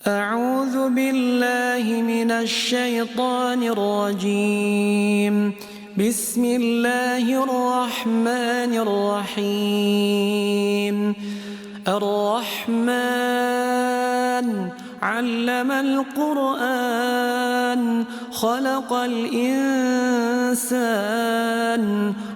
أعوذ بالله من الشيطان الرجيم. بسم الله الرحمن الرحيم. الرحمن علم القرآن خلق الإنسان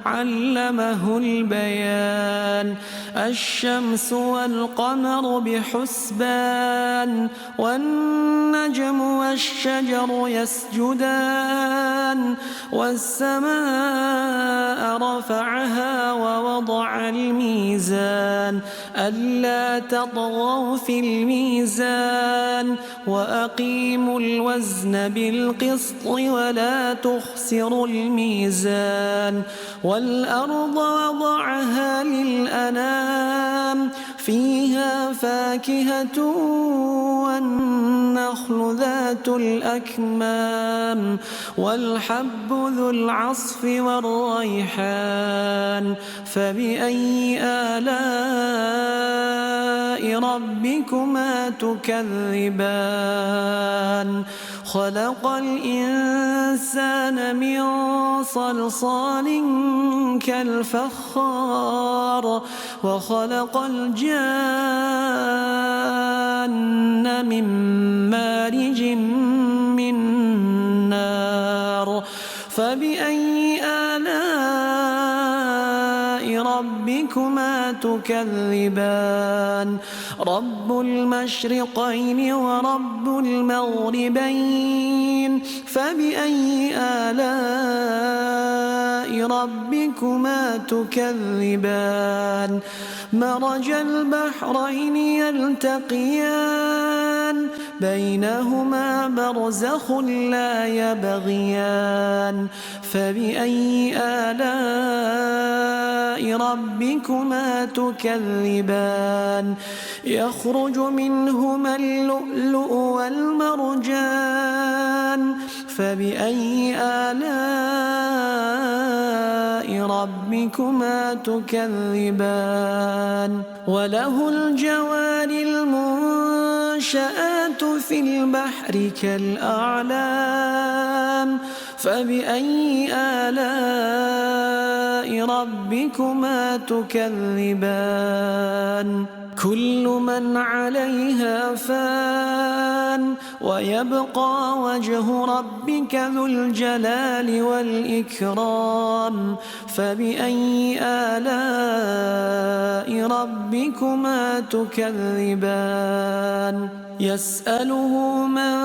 علمه البيان. الشمس والقمر بحسبان والنجم والشجر يسجدان والسماء رفعها ووضع الميزان ألا تطغوا في الميزان وأقيموا الوزن بالقسط ولا تخسروا الميزان. والأرض وضعها للأنام فيها فاكهة والنخل ذات الأكمام والحب ذو العصف والريحان. فبأي آلاء ربكما تكذبان؟ خلق الإنسان من صلصال كالفخار وخلق الجان من مارج من نار. فبأي آلاء ربكما تكذبان؟ رب المشرقين ورب المغربين. فبأي آلاء ربكما تكذبان؟ مرج البحرين يلتقيان بينهما برزخ لا يبغيان. فبأي آلاء ربكما تكذبان؟ يخرج منهما اللؤلؤ والمرجان. فبأي آلاء ربكما تكذبان؟ وله الجوار المنشآت في البحر كالأعلام. فبأي آلاء ربكما تكذبان؟ كل من عليها فان ويبقى وجه ربك ذو الجلال والإكرام. فبأي آلاء ربكما تكذبان؟ يسأله من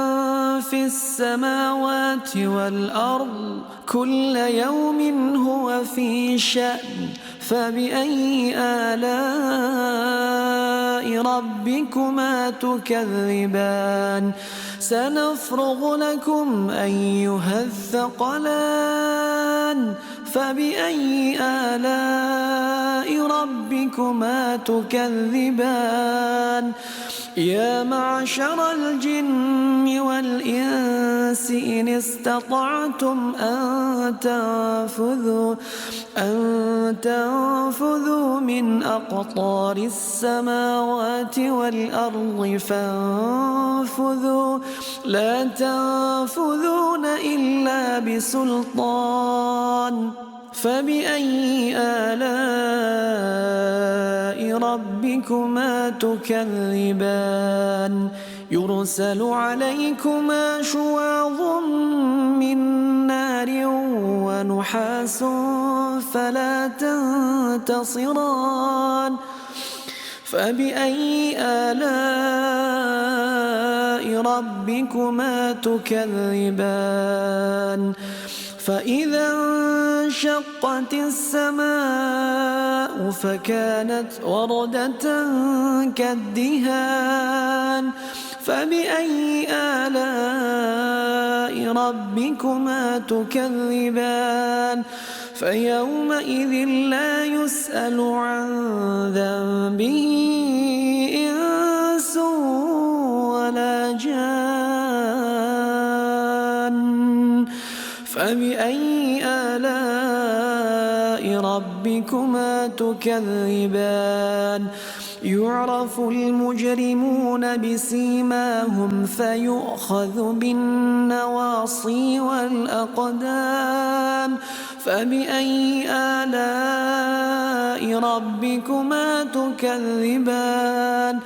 في السماوات والأرض كل يوم هو في شأن. فبأي آلاء ربكما تكذبان؟ سنفرغ لكم أيها الثقلان. فبأي آلاء ربكما تكذبان؟ يا معشر الجن والإنس إن استطعتم أن تنفذوا من أقطار السماوات والأرض فانفذوا لا تنفذون إلا بسلطان. فبأي آلاء ربكما تكذبان؟ يرسل عليكما شواظ من نار ونحاس فلا تنتصران. فبأي آلاء ربكما تكذبان؟ فإذا انشقت السماء فكانت وردة كالدهان. فبأي آلاء ربكما تكذبان؟ فيومئذ لا يسأل عن ذنبه إنس ولا جان. فبأي آلاء ربكما تكذبان؟ يعرف المجرمون بسيماهم فيؤخذ بالنواصي والأقدام فبأي آلاء ربكما تكذبان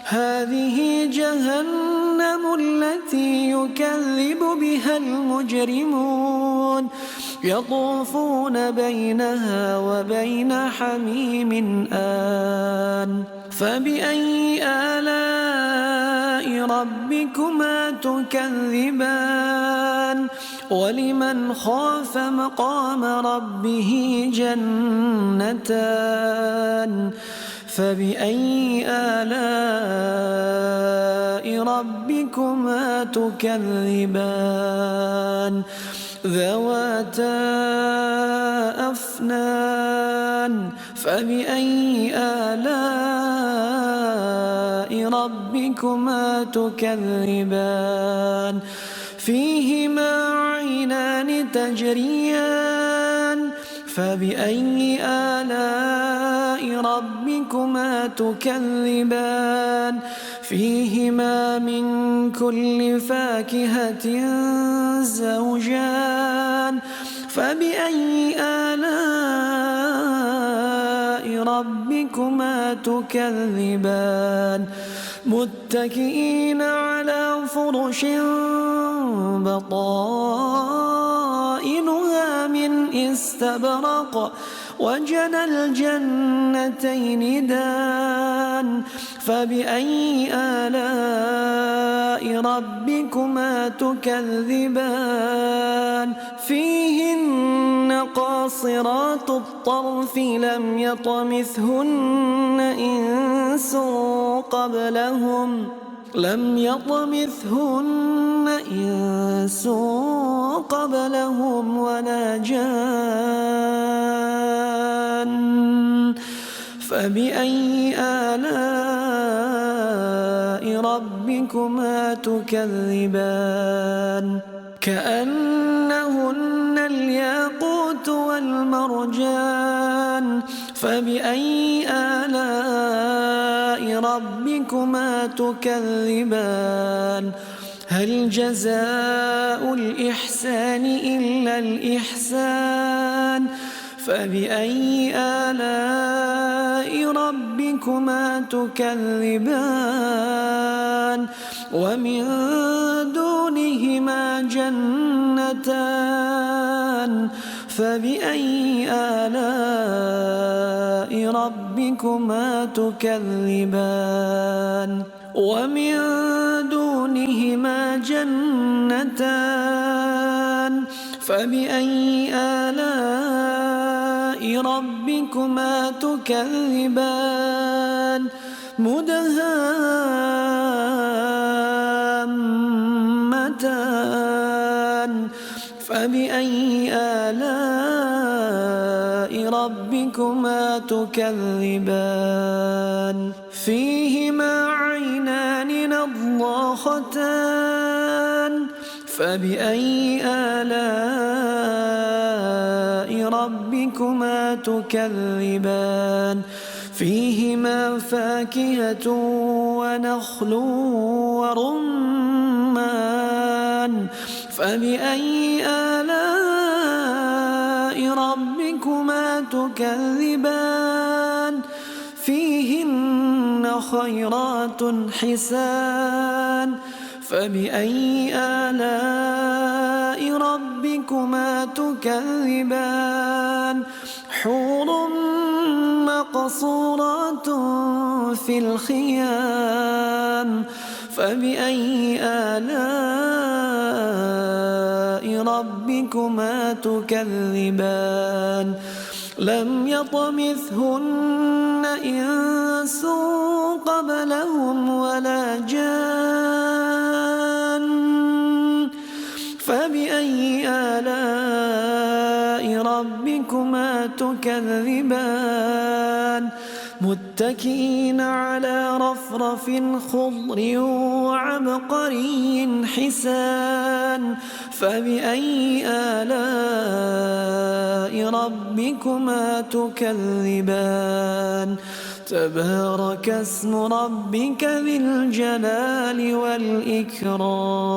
هذه جهنم التي يكذب بها المجرمون يطوفون بينها وبين حميم آن فبأي آلاء ربكما تكذبان ولمن خاف مقام ربه جنتان فبأي آلاء ربكما تكذبان ذواتا أفنان فبأي آلاء ربكما تكذبان فيهما عينان تجريان فبأي آلاء ربكما تكذبان فيهما من كل فاكهة زوجان فبأي آلاء ربكما تكذبان متكئين على فرش بطائنها من استبرق وجنى الجنتين دان فبأي آلاء ربكما تكذبان فيهن قاصرات الطرف لم يطمثهن إنس قبلهم ولا جان فبأي آلاء ربكما تكذبان كأنهن الياقوت والمرجان فبأي آلاء ربكما تكذبان هل جزاء الإحسان إلا الإحسان فبأي آلاء ربكما تكذبان ومن دونهما جنتان فبأي آلاء ربكما تكذبان ومن دونهما جنتان فبأي آلاء ربكما تكذبان مدهامتان فبأي آلاء ربكما تكذبان فيهما عينان نضاختان فبأي آلاء ربكما تكذبان فيهما فاكهة ونخل ورمان فبأي آلاء ربكما تكذبان فيهن خيرات حسان فبأي آلاء ربكما تكذبان حور مقصورات في الخيام فبأي آلاء ربكما تكذبان لم يطمثهن إنس قبلهم ولا جان فبأي آلاء ربكما تكذبان متكئين على رفرف خضر وعبقري حسان فبأي آلاء ربكما تكذبان تبارك اسم ربك ذي الجلال والإكرام.